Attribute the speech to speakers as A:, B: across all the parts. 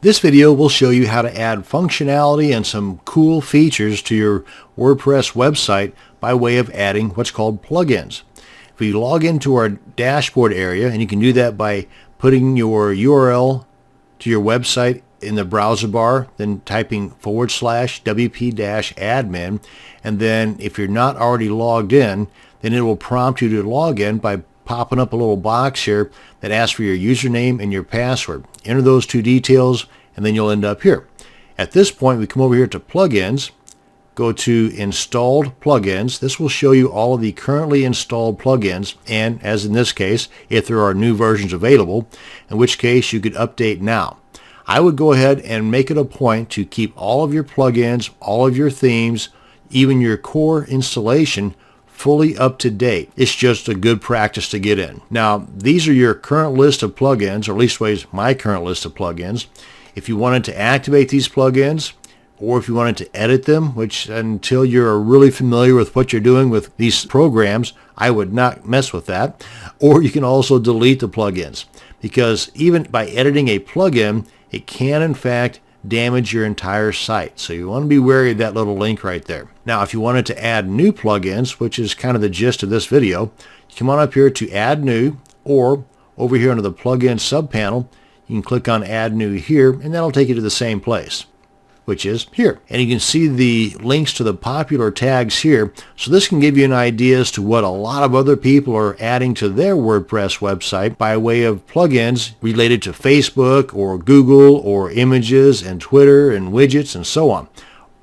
A: This video will show you how to add functionality and some cool features to your WordPress website by way of adding what's called plugins. If we log into our dashboard area, and you can do that by putting your URL to your website in the browser bar, then typing /wp-admin, and then if you're not already logged in, then it will prompt you to log in by popping up a little box here that asks for your username and your password. Enter those two details and then you'll end up here. At this point, we come over here to plugins, go to installed plugins. This will show you all of the currently installed plugins, and as in this case, if there are new versions available, in which case you could update now. I would go ahead and make it a point to keep all of your plugins, all of your themes, even your core installation fully up to date. It's just a good practice to get in. Now, these are your current list of plugins, or at least my current list of plugins. If you wanted to activate these plugins, or if you wanted to edit them, which until you're really familiar with what you're doing with these programs, I would not mess with that. Or you can also delete the plugins, because even by editing a plugin, it can in fact damage your entire site. So you want to be wary of that little link right there. Now, if you wanted to add new plugins, which is kind of the gist of this video, you come on up here to add new, or over here under the plugin subpanel, you can click on add new here, and that'll take you to the same place, which is here. And you can see the links to the popular tags here. So this can give you an idea as to what a lot of other people are adding to their WordPress website by way of plugins related to Facebook or Google or images and Twitter and widgets and so on.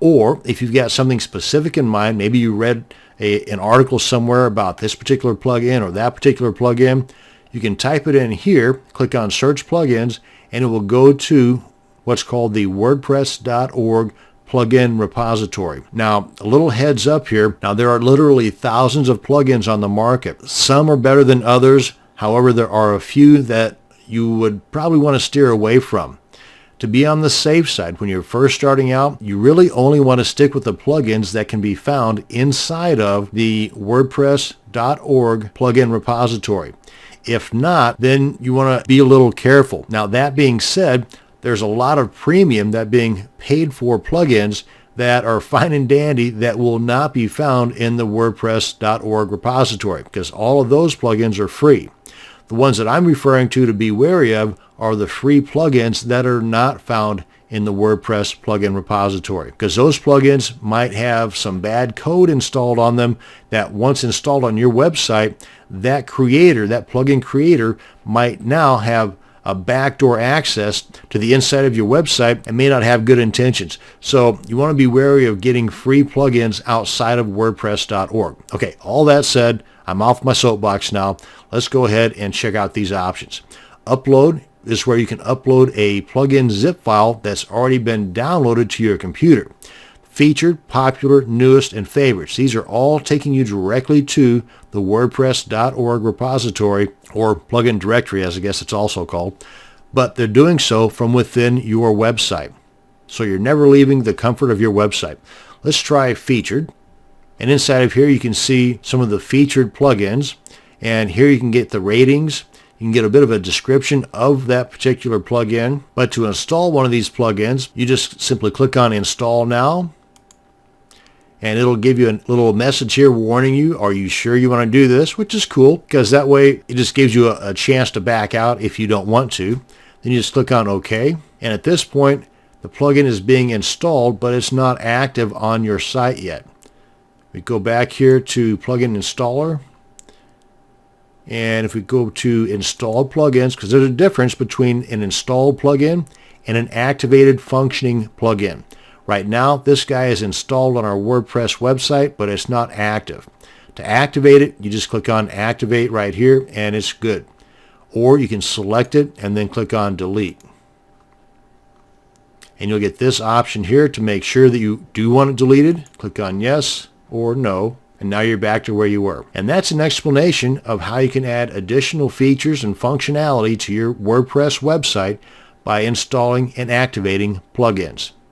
A: Or if you've got something specific in mind, maybe you read an article somewhere about this particular plugin or that particular plugin, you can type it in here, click on search plugins, and it will go to what's called the WordPress.org plugin repository. Now, a little heads up here. Now, there are literally thousands of plugins on the market. Some are better than others. However, there are a few that you would probably want to steer away from. To be on the safe side, when you're first starting out, you really only want to stick with the plugins that can be found inside of the WordPress.org plugin repository. If not, then you want to be a little careful. Now, that being said, there's a lot of premium that being paid for plugins that are fine and dandy that will not be found in the WordPress.org repository, because all of those plugins are free. The ones that I'm referring to be wary of are the free plugins that are not found in the WordPress plugin repository, because those plugins might have some bad code installed on them that once installed on your website, that plugin creator might now have a backdoor access to the inside of your website and may not have good intentions. So you want to be wary of getting free plugins outside of WordPress.org. Okay, all that said, I'm off my soapbox now. Let's go ahead and check out these options. Upload is where you can upload a plugin zip file that's already been downloaded to your computer. Featured, popular, newest, and favorites. These are all taking you directly to the WordPress.org repository, or plugin directory, as I guess it's also called, but they're doing so from within your website. So you're never leaving the comfort of your website. Let's try featured. And inside of here, you can see some of the featured plugins. And here you can get the ratings. You can get a bit of a description of that particular plugin. But to install one of these plugins, you just simply click on Install Now. And it'll give you a little message here warning you, are you sure you want to do this? Which is cool, because that way it just gives you a chance to back out if you don't want to. Then you just click on OK. And at this point, the plugin is being installed, but it's not active on your site yet. We go back here to Plugin Installer. And if we go to Installed Plugins, because there's a difference between an installed plugin and an activated functioning plugin. Right now, this guy is installed on our WordPress website, but it's not active. To activate it, you just click on Activate right here, and it's good. Or you can select it and then click on Delete. And you'll get this option here to make sure that you do want it deleted. Click on Yes or No, and now you're back to where you were. And that's an explanation of how you can add additional features and functionality to your WordPress website by installing and activating plugins.